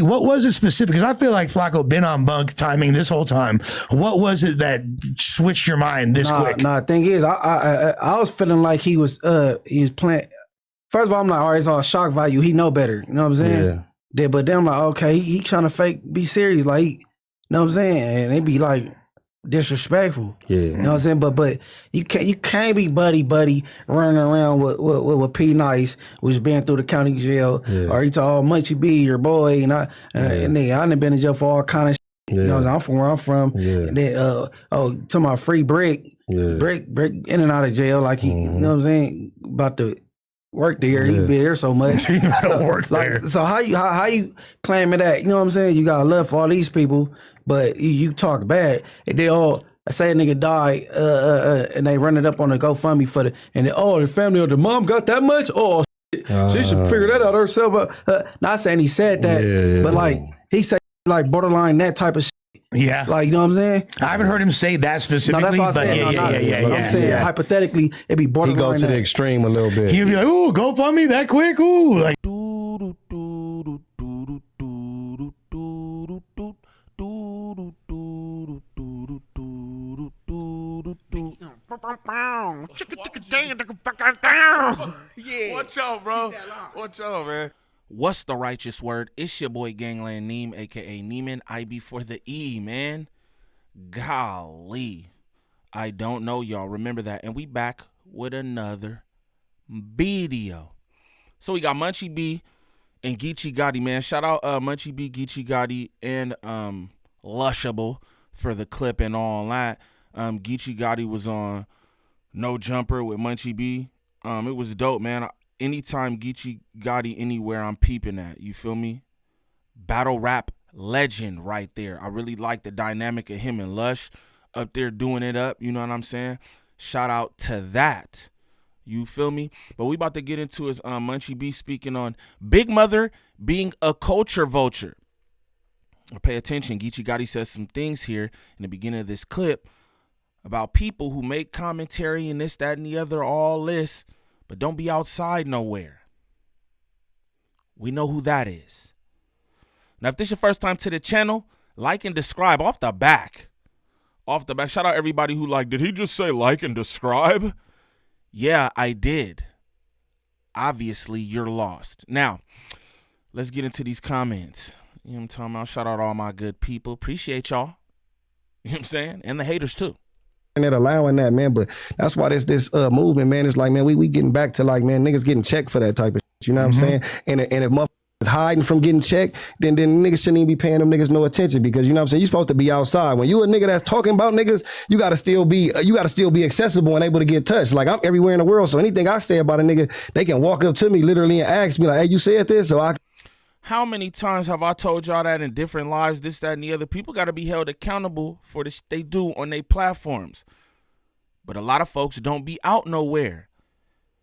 what was it specific? Because I feel like Flaco been on bunk timing this whole time. What was it that switched your mind this quick? Nah, thing is, I was feeling like he was playing. First of all, I'm like, all right, it's all shock value. He know better. You know what I'm saying? Yeah. But then I'm like, okay, he trying to be serious. Like, you know what I'm saying? And they be like disrespectful. Yeah. You know what I'm saying? But you can't be buddy running around with P Nice, which been through the county jail, or he told Munchie B, your boy, and I done been in jail for all kind of shit. You know what I'm saying? I'm from where I'm from. And then to my free Brick in and out of jail, like he, you know what I'm saying, about to work there. He be there so much. I don't work there. So how you claiming that? You know what I'm saying? You got love for all these people, but you talk bad, and they all say a nigga died, and they run it up on a GoFundMe for the family or the mom got that much. Oh, shit. She should figure that out herself. Not saying he said that, but like he said like borderline that type of shit. Yeah. Like, you know what I'm saying? I haven't heard him say that specifically. No, that's what but I'm saying. I'm saying hypothetically, it'd be borderline. He go to the extreme a little bit. He'd be like, ooh, go fund me that quick. Ooh. Like, yeah. Watch out, bro. Watch out, man. What's the righteous word? It's your boy Gangland Neem, aka Neiman. IB for the E, man. Golly. I don't know, y'all. Remember that. And we back with another video. So we got Munchie B and Geechee Gotti, man. Shout out Munchie B, Geechee Gotti, and Lushable for the clip and all that. Geechee Gotti was on No Jumper with Munchie B. It was dope, man. Anytime Geechee Gotti anywhere, I'm peeping at. You feel me? Battle rap legend right there. I really like the dynamic of him and Lush up there doing it up. You know what I'm saying? Shout out to that. You feel me? But we about to get into his Munchie B speaking on Big Mother being a culture vulture. Pay attention. Geechee Gotti says some things here in the beginning of this clip about people who make commentary and this, that, and the other, all this, but don't be outside nowhere. We know who that is. Now, if this is your first time to the channel, like and describe off the back. Off the back. Shout out everybody who did he just say like and describe? Yeah, I did. Obviously, you're lost. Now, let's get into these comments. You know what I'm talking about? Shout out all my good people. Appreciate y'all. You know what I'm saying? And the haters, too. And it allowing that, man, but that's why this movement, man, is like, man, we getting back to like, man, niggas getting checked for that type of shit, you know what I'm saying? And if motherfuckers is hiding from getting checked, then niggas shouldn't even be paying them niggas no attention, because you know what I'm saying, you're supposed to be outside. When you a nigga that's talking about niggas, you gotta still be accessible and able to get touched. Like, I'm everywhere in the world, so anything I say about a nigga, they can walk up to me literally and ask me like, hey, you said this, so I. How many times have I told y'all that in different lives, this, that, and the other? People got to be held accountable for this they do on their platforms. But a lot of folks don't be out nowhere.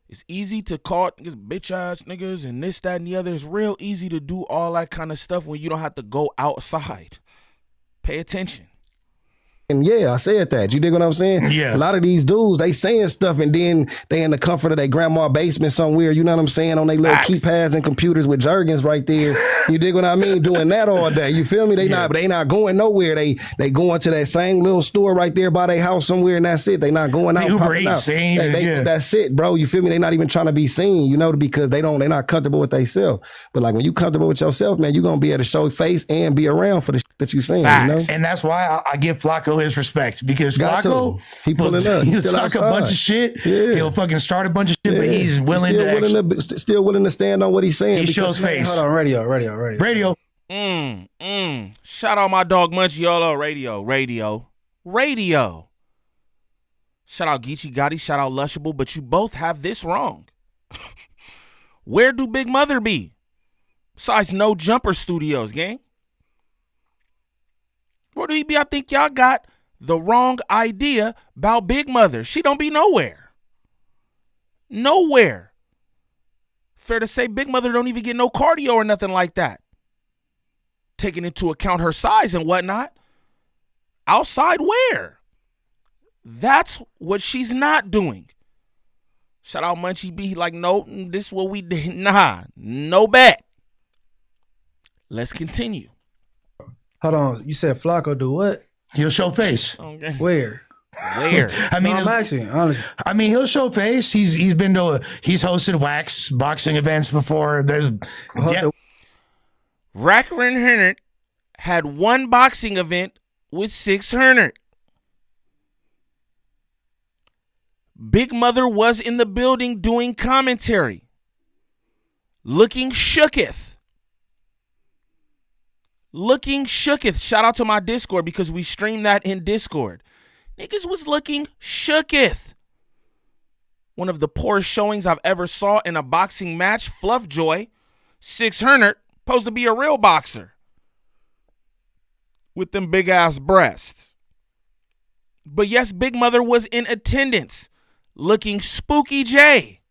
It's easy to call niggas bitch-ass niggas and this, that, and the other. It's real easy to do all that kind of stuff when you don't have to go outside. Pay attention. And yeah, I said that. You dig what I'm saying? Yeah. A lot of these dudes, they saying stuff and then they in the comfort of their grandma basement somewhere, you know what I'm saying, on their little keypads and computers with Jergens right there. You dig what I mean? Doing that all day. You feel me? They not going nowhere. They going to that same little store right there by their house somewhere, and that's it. They not going out. Uber Eats, that's it, bro. You feel me? They not even trying to be seen, you know, because they not comfortable with themselves. But like when you comfortable with yourself, man, you gonna be able to show face and be around for the shit that you saying. You know? And that's why I give Flaco his respect, because Flaco, he pulling up. He'll talk a bunch of shit. Yeah. He'll fucking start a bunch of shit, but he's willing still willing to stand on what he's saying. He shows face. Hold on, radio. Shout out my dog Munchie, y'all. Radio. Shout out Geechee Gotti. Shout out Lushable. But you both have this wrong. Where do Big Mother be? Besides No Jumper Studios, gang. Where do he be? I think y'all got the wrong idea about Big Mother. She don't be nowhere. Nowhere. Fair to say, Big Mother don't even get no cardio or nothing like that. Taking into account her size and whatnot. Outside where? That's what she's not doing. Shout out Munchie B. Like, no, this is what we did. Nah, no bet. Let's continue. Hold on. You said Flaco do what? He'll show face. Okay. Where? Where? I mean, I'm asking, honestly. I mean, he'll show face. He's hosted wax boxing events before. Rackren Hernert had one boxing event with 600. Big Mother was in the building doing commentary, looking shooketh. Looking shooketh. Shout out to my Discord because we streamed that in Discord. Niggas was looking shooketh. One of the poorest showings I've ever saw in a boxing match. Fluffjoy, 600, supposed to be a real boxer with them big ass breasts. But yes, Big Mother was in attendance, looking spooky J.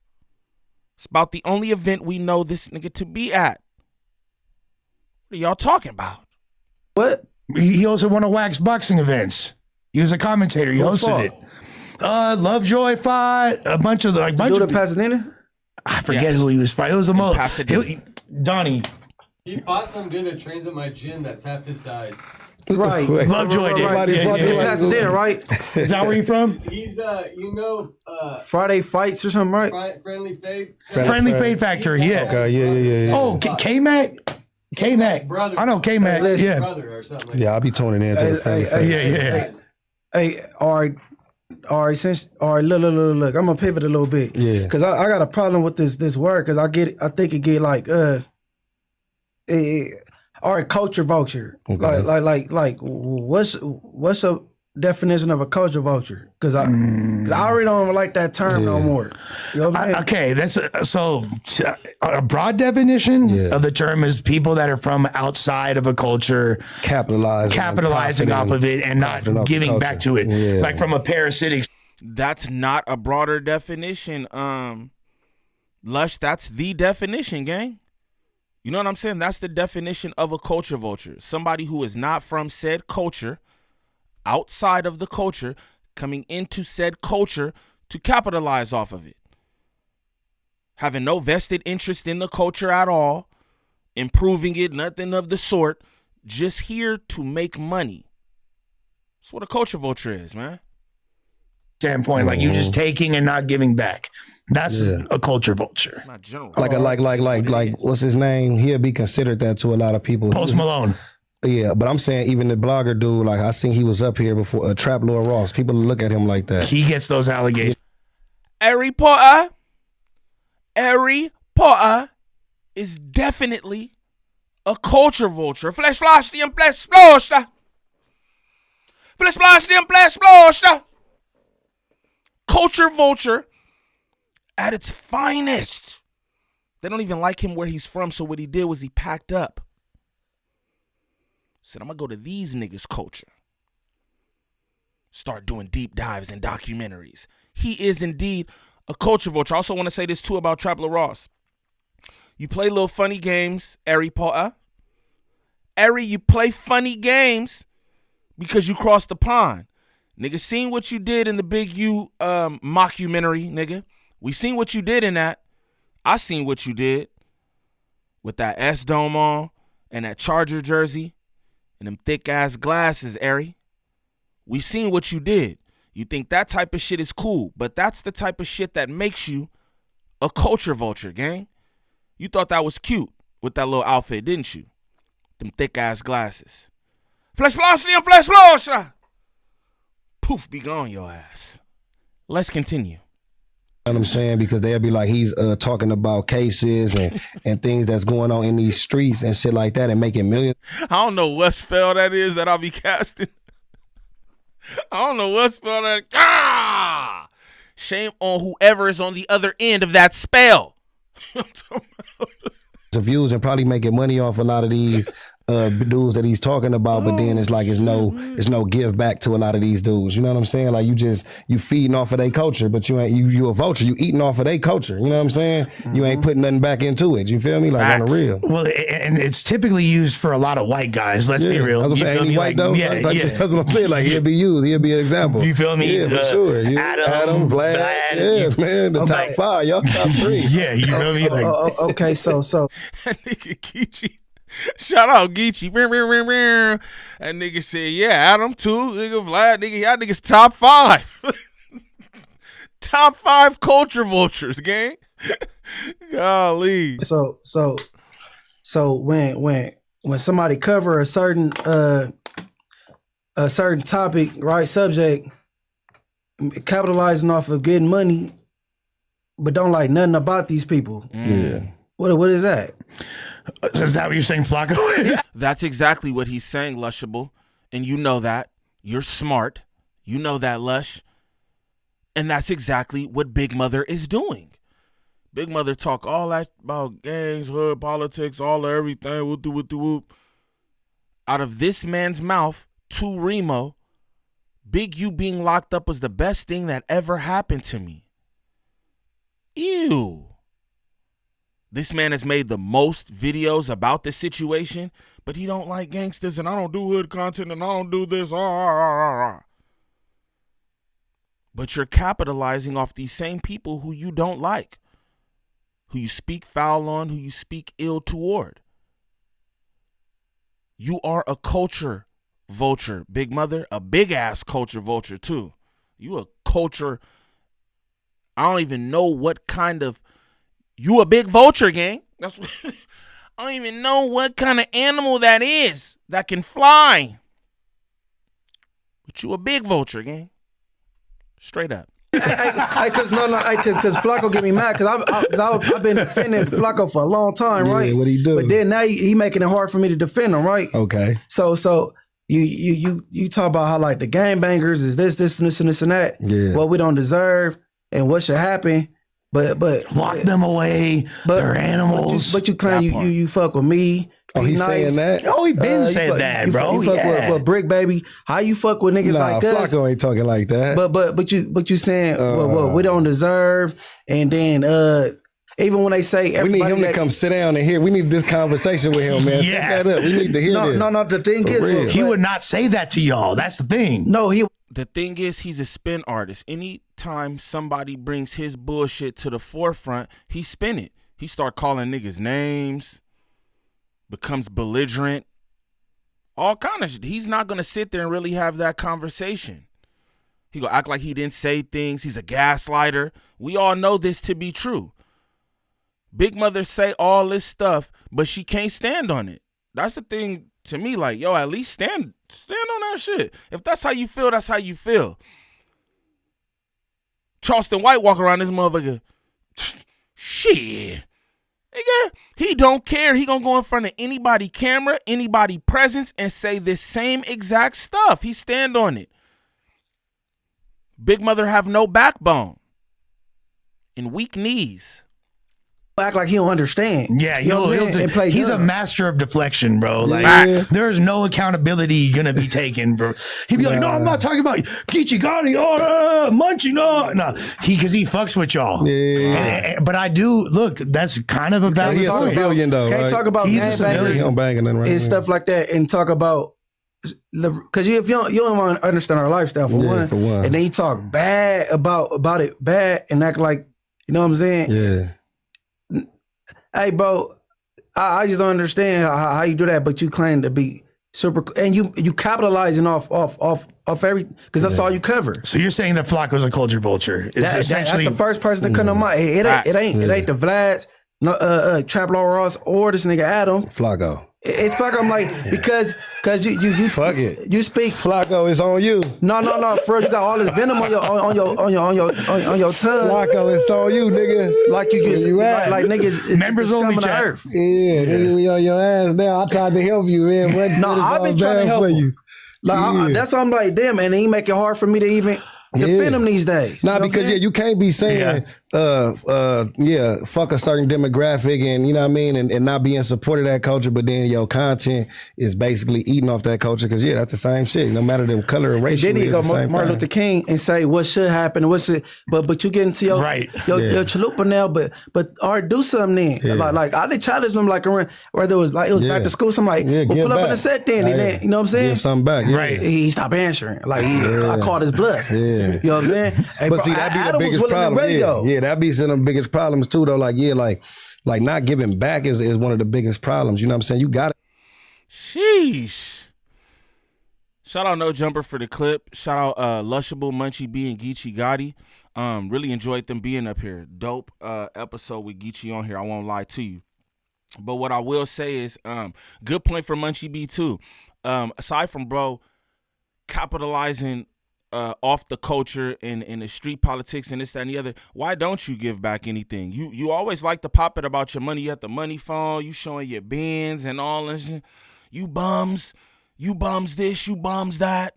It's about the only event we know this nigga to be at. What are y'all talking about? What? He also won a wax boxing events. He was a commentator. He hosted it. Lovejoy fought a bunch of Pasadena? I forget who he was fighting. It was the most. Donnie. He fought some dude that trains at my gym that's half his size. Right. Lovejoy did. Pasadena, right? Is that where you from? He's Friday Fights or something, right? Friendly Fade. Friendly Fade Factory, yeah. Okay, yeah. Oh, K-Mac? K-Mac. Brother. I know K-Mac, yeah. Brother or something like Yeah, I'll be tuning in to the Friendly Fade. Yeah. Hey, all right, look, I'm gonna pivot a little bit. Yeah. Cause I got a problem with this word, cause I think it get like all right, culture vulture. Okay. Like what's a definition of a culture vulture? Cause I already don't like that term no more. You know what I mean? Okay, that's a broad definition of the term is people that are from outside of a culture, capitalizing off of it and not giving back to it, like from a parasitic. That's not a broader definition. Lush, that's the definition, gang. You know what I'm saying? That's the definition of a culture vulture. Somebody who is not from said culture, outside of the culture, coming into said culture to capitalize off of it. Having no vested interest in the culture at all, improving it, nothing of the sort, just here to make money. That's what a culture vulture is, man. Standpoint, like you just taking and not giving back. That's a culture vulture. Not general. Like what's his name? He'll be considered that to a lot of people. Post Malone. Yeah, but I'm saying even the blogger dude, like I seen he was up here before, Trap Lord Ross. People look at him like that. He gets those allegations. Harry Potter is definitely a culture vulture. Flesh flash them, flesh splosh. Flesh flash them, flesh splosh. Culture vulture at its finest. They don't even like him where he's from, so what he did was he packed up. Said, I'm going to go to these niggas' culture. Start doing deep dives and documentaries. He is indeed a culture vulture. I also want to say this too about Trapler Ross. You play little funny games, Harry Potter. Harry, you play funny games because you crossed the pond. Nigga, seen what you did in the Big U mockumentary, nigga. We seen what you did in that. I seen what you did with that S-Dome on and that Charger jersey and them thick-ass glasses, Harry. We seen what you did. You think that type of shit is cool, but that's the type of shit that makes you a culture vulture, gang. You thought that was cute with that little outfit, didn't you? Them thick-ass glasses. Flesh velocity and flesh velocity. Poof, be gone your ass. Let's continue. You know what I'm saying? Because they'll be like, he's talking about cases and things that's going on in these streets and shit like that and making millions. I don't know what spell that is that I'll be casting. I don't know what spell that. Ah! Shame on whoever is on the other end of that spell. The views and probably making money off a lot of these dudes that he's talking about, but then it's like it's no give back to a lot of these dudes. You know what I'm saying? Like you feeding off of their culture, but you a vulture. You eating off of their culture. You know what I'm saying? You ain't putting nothing back into it. You feel me? Like on the real. Well, and it's typically used for a lot of white guys. Let's be real. That's what I'm saying. Ain't he white though? Yeah. That's what I'm saying. Like he'll be used. He'll be an example. You feel me? Yeah, for sure. Yeah. Adam, Vlad. Yeah, man. The top 5. Y'all top 3. Yeah, you feel me? Like, okay, so That nigga Kichi. Shout out Geechee. That nigga said, yeah, Adam too. Nigga Vlad, nigga, y'all niggas top 5. Top 5 culture vultures, gang. Golly. So when somebody cover a certain topic, right, subject, capitalizing off of getting money, but don't like nothing about these people. Yeah. What is that? Is that what you're saying, Flaco? That's exactly what he's saying, Lushable. And you know that. You're smart. You know that, Lush. And that's exactly what Big Mother is doing. Big Mother talk all that about gangs, hood, politics, all of everything, whoop. Out of this man's mouth to Remo, Big U being locked up was the best thing that ever happened to me. Ew. This man has made the most videos about this situation, but he don't like gangsters, and I don't do hood content, and I don't do this. But you're capitalizing off these same people who you don't like, who you speak foul on, who you speak ill toward. You are a culture vulture, Big Mother, a big-ass culture vulture, too. You a culture, I don't even know what kind of, you a big vulture, gang. That's what, I don't even know what kind of animal that is that can fly. But you a big vulture, gang. Straight up. Because Flaco get me mad because I've been defending Flaco for a long time, right? Yeah, what he do? But then now he making it hard for me to defend him, right? Okay. So you talk about how like the gangbangers is this and that. Yeah. What we don't deserve and what should happen. But lock them away. They're animals. But you claim you fuck with me. Oh, he's nice. saying that? Oh, he been said that, bro. You fuck with Brick Baby. How you fuck with niggas like us? Flaco ain't talking like that. But you saying what we don't deserve, and then even when they say we need him to come sit down and hear. We need this conversation with him, man. Yeah. Set that up. We need to hear this. No. The thing is, he would not say that to y'all. That's the thing. No, The thing is, he's a spin artist. Anytime somebody brings his bullshit to the forefront, he spin it. He start calling niggas names, becomes belligerent, all kind of shit. He's not going to sit there and really have that conversation. He going to act like he didn't say things. He's a gaslighter. We all know this to be true. Big Mother say all this stuff, but she can't stand on it. That's the thing to me, like, yo, at least stand on that shit. If that's how you feel, that's how you feel. Charleston White walk around this motherfucker, shit. Nigga, he don't care. He gonna go in front of anybody camera, anybody presence, and say this same exact stuff. He stand on it. Big Mother have no backbone and weak knees. Act like he don't understand. Yeah, he's a master of deflection, bro. Like there's no accountability gonna be taken, bro. He'd be like, "No, I'm not talking about Geechee Gotti, Munchie, no." Because he fucks with y'all. Yeah. But I do look. That's kind of a valid He's a point. civilian though. Can't right? talk about He's a civilian. He don't bang nothing, right? and stuff like that, and talk about because if you don't want to understand our lifestyle for one, and then you talk bad about it, and act like you know what I'm saying. Yeah. Hey, bro, I just don't understand how you do that, but you claim to be super, and you capitalizing off every because that's all you cover. So you're saying that Flaco's a culture vulture? That's the first person to come to mind. It ain't the Vlads, no, Trap Law Ross or this nigga Adam. Flaco. It's like I'm like because you fuck it. You speak Flaco is on you. No, bro. You got all this venom on your tongue. Flaco, it's on you, nigga. Like you just like niggas members only chat. Earth. Yeah, nigga, we on your ass now. I tried to help you, man. I've been trying to help you. Like that's why I'm like, damn, and he make it hard for me to even defend him these days. Nah, because you can't be saying fuck a certain demographic and you know what I mean, and not be in support of that culture, but then your content is basically eating off that culture because that's the same shit. No matter the color or race. Then you go Martin Luther King and say what should happen, what should, but you get into your chalupa now, but do something then. Yeah. Like I did challenge them like around whether it was back to school. So I'm like, pull up in the set then, and then you know what I'm saying? Give something back, right? He stopped answering. Like I called his bluff. Yeah. You know what I'm saying? Hey, but see, that'd be the biggest problem. Yeah, that'd be some of the biggest problems too, though. Like not giving back is one of the biggest problems. You know what I'm saying? You got to Sheesh. Shout out No Jumper for the clip. Shout out Lushable, Munchie B, and Geechee Gotti. Really enjoyed them being up here. Dope episode with Geechee on here. I won't lie to you. But what I will say is, good point for Munchie B too. Aside from bro capitalizing off the culture and the street politics and this, that, and the other, why don't you give back anything? You always like to pop it about your money at the money phone. You showing your bins and all this. You bums this, you bums that.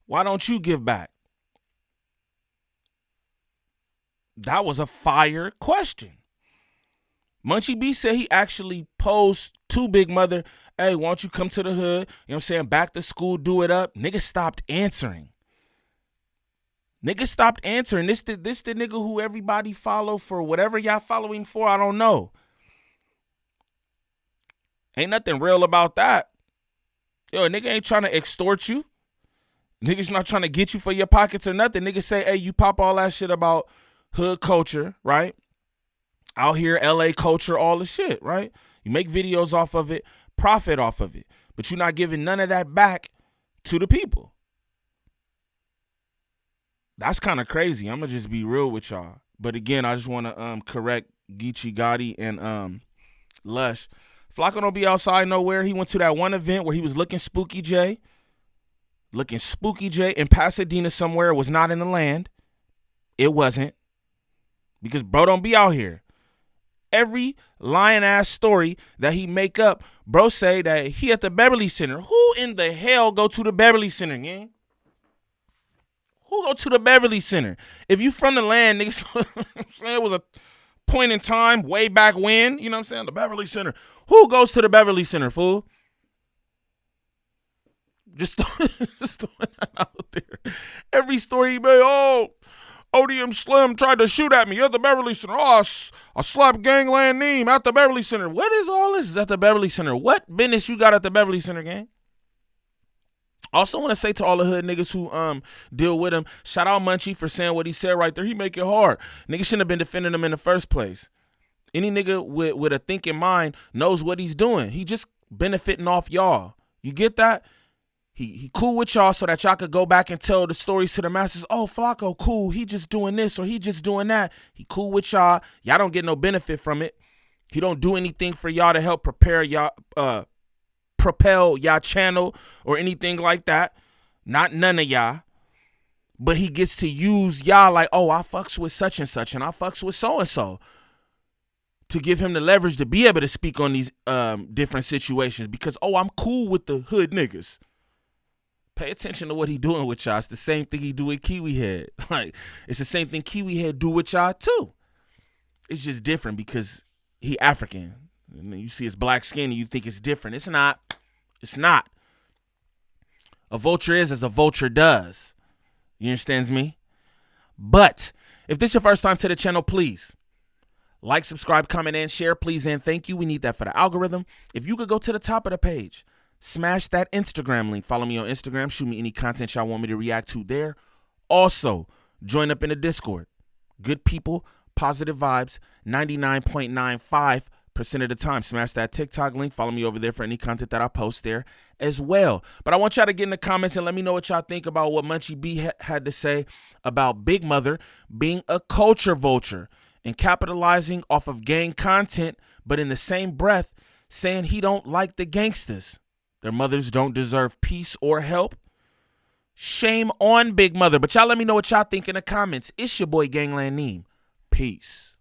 Why don't you give back? That was a fire question. Munchie B said he actually posed to Big Mother, hey, why don't you come to the hood? You know what I'm saying? Back to school, do it up. Niggas stopped answering. This the nigga who everybody follow for whatever y'all following for, I don't know. Ain't nothing real about that. Yo, a nigga ain't trying to extort you. Niggas not trying to get you for your pockets or nothing. Niggas say, hey, you pop all that shit about hood culture, right? Out here, LA culture, all the shit, right? You make videos off of it, profit off of it, but you're not giving none of that back to the people. That's kind of crazy. I'm going to just be real with y'all. But again, I just want to correct Geechee Gotti and Lush. Flaco don't be outside nowhere. He went to that one event where he was looking Spooky J in Pasadena somewhere. It was not in the land. It wasn't. Because bro don't be out here. Every lying ass story that he make up, bro say that he at the Beverly Center. Who in the hell go to the Beverly Center, gang? Who go to the Beverly Center? If you from the land, niggas, it was a point in time way back when, you know what I'm saying? The Beverly Center. Who goes to the Beverly Center, fool? Just throwing that out there. Every story he made, ODM Slim tried to shoot at me at the Beverly Center. I slapped Gangland Neem at the Beverly Center. What is all this at the Beverly Center? What business you got at the Beverly Center, gang? Also want to say to all the hood niggas who deal with him, shout out Munchie for saying what he said right there. He make it hard. Niggas shouldn't have been defending him in the first place. Any nigga with a thinking mind knows what he's doing. He just benefiting off y'all. You get that? He cool with y'all so that y'all could go back and tell the stories to the masses. Oh, Flaco, cool. He just doing this or he just doing that. He cool with y'all. Y'all don't get no benefit from it. He don't do anything for y'all to help propel y'all channel or anything like that. Not none of y'all. But he gets to use y'all like, oh, I fucks with such and such and I fucks with so and so, to give him the leverage to be able to speak on these different situations because, oh, I'm cool with the hood niggas. Pay attention to what he doing with y'all. It's the same thing he do with Kiwi Head. Like, it's the same thing Kiwi Head do with y'all too. It's just different because he African. And then you see his black skin and you think it's different. It's not. It's not. A vulture is as a vulture does. You understands me? But if this is your first time to the channel, please like, subscribe, comment, and share, please, and thank you. We need that for the algorithm. If you could go to the top of the page, smash that Instagram link. Follow me on Instagram. Shoot me any content y'all want me to react to there. Also, join up in the Discord. Good people, positive vibes, 99.95% of the time. Smash that TikTok link. Follow me over there for any content that I post there as well. But I want y'all to get in the comments and let me know what y'all think about what Munchie B had to say about Big Mother being a culture vulture and capitalizing off of gang content, but in the same breath saying he don't like the gangsters. Their mothers don't deserve peace or help. Shame on Big Mother. But y'all let me know what y'all think in the comments. It's your boy Gangland Neem. Peace.